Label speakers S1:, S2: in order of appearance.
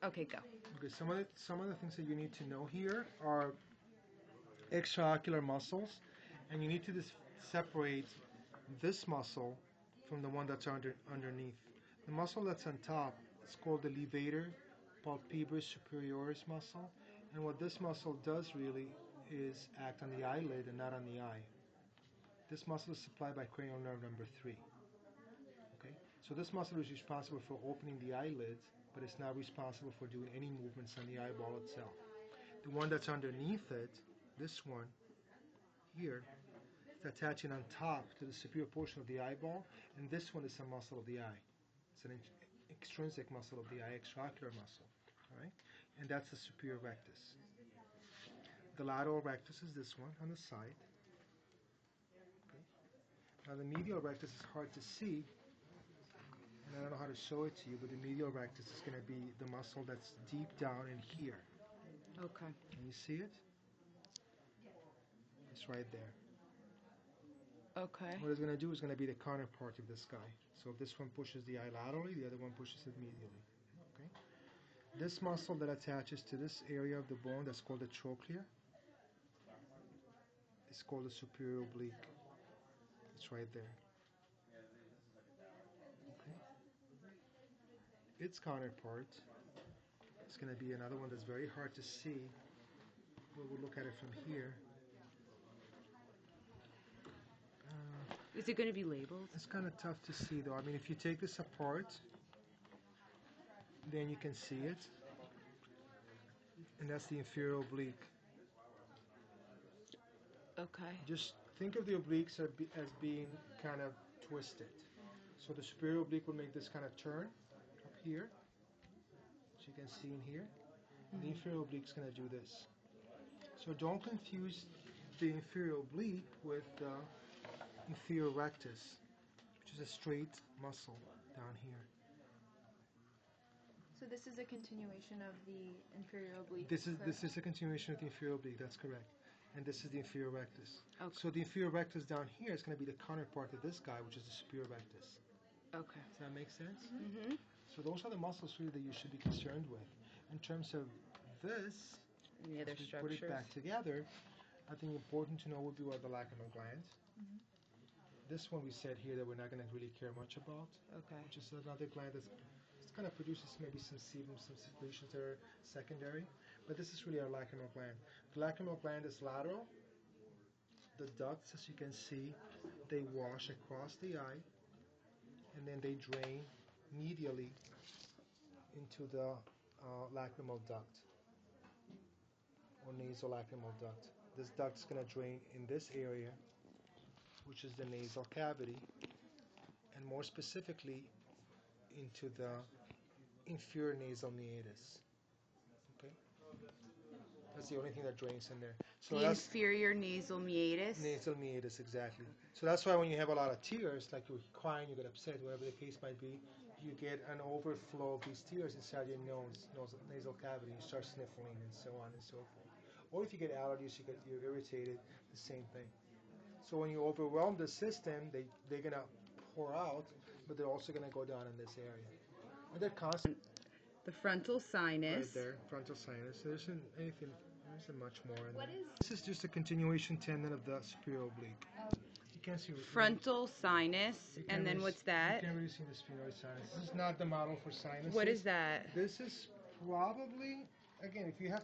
S1: Okay, go.
S2: Okay, some of the things that you need to know here are extraocular muscles, and you need to separate this muscle from the one that's underneath. The muscle that's on top is called the levator palpebrae superioris muscle, and what this muscle does really is act on the eyelid and not on the eye. This muscle is supplied by cranial nerve number 3. Okay, so this muscle is responsible for opening the eyelids, but it's not responsible for doing any movements on the eyeball itself. The one that's underneath it, this one here, is attaching on top to the superior portion of the eyeball, and this one is a muscle of the eye. It's an extrinsic muscle of the eye, extraocular muscle. All right, and that's the superior rectus. The lateral rectus is this one on the side. Okay. Now the medial rectus is hard to see, and I don't know how to show it to you, but the medial rectus is going to be the muscle that's deep down in here.
S1: Okay.
S2: Can you see it? It's right there.
S1: Okay.
S2: What it's going to do is going to be the counterpart of this guy. So if this one pushes the eye laterally, the other one pushes it medially. Okay. This muscle that attaches to this area of the bone that's called the trochlea is called the superior oblique. It's right there. Okay. Its counterpart is going to be another one that's very hard to see. We'll look at it from here.
S1: Is it going to be labeled?
S2: It's kind of tough to see though. I mean, if you take this apart, then you can see it. And that's the inferior oblique.
S1: Okay.
S2: Just think of the obliques as being kind of twisted. So the superior oblique will make this kind of turn up here, as you can see in here. And the inferior oblique is going to do this. So don't confuse the inferior oblique with the inferior rectus, which is a straight muscle down here.
S3: So this is a continuation of the inferior oblique.
S2: This is a continuation of the inferior oblique. That's correct. And this is the inferior rectus.
S1: Okay.
S2: So the inferior rectus down here is going to be the counterpart of this guy, which is the superior rectus.
S1: Okay.
S2: Does that make sense?
S1: Mm-hmm.
S2: So those are the muscles really that you should be concerned with. In terms of this,
S1: And the other
S2: as we
S1: structures.
S2: put it back together, I think important to know would be what the lacrimal gland. This one we said here that we're not going to really care much about,
S1: Okay.
S2: which is another gland that kind of produces maybe some sebum, some secretions that are secondary. But this is really our lacrimal gland. The lacrimal gland is lateral. The ducts, as you can see, they wash across the eye, and then they drain medially into the lacrimal duct, or nasolacrimal duct. This duct is going to drain in this area, which is the nasal cavity, and more specifically into the inferior nasal meatus. Okay, that's the only thing that drains in there. So
S1: The
S2: that's
S1: inferior nasal meatus.
S2: nasal meatus, exactly. So that's why when you have a lot of tears, like you're crying, you get upset, whatever the case might be, you get an overflow of these tears inside your nasal cavity. You start sniffling and so on and so forth. Or if you get allergies, you're irritated, the same thing. So when you overwhelm the system, they're going to pour out, but they're also going to go down in this area. And they're constant.
S1: The frontal sinus.
S2: Right there, frontal sinus. There isn't anything, there isn't much more in
S3: What
S2: there.
S3: is-
S2: This is just a continuation tendon of the superior oblique. You can't see
S1: Frontal sinus.
S2: you can't
S1: And then
S2: really
S1: what's
S2: You
S1: that?
S2: can't really see the sphenoid sinus. This is not the model for sinus.
S1: What is that?
S2: This is probably, again, if you have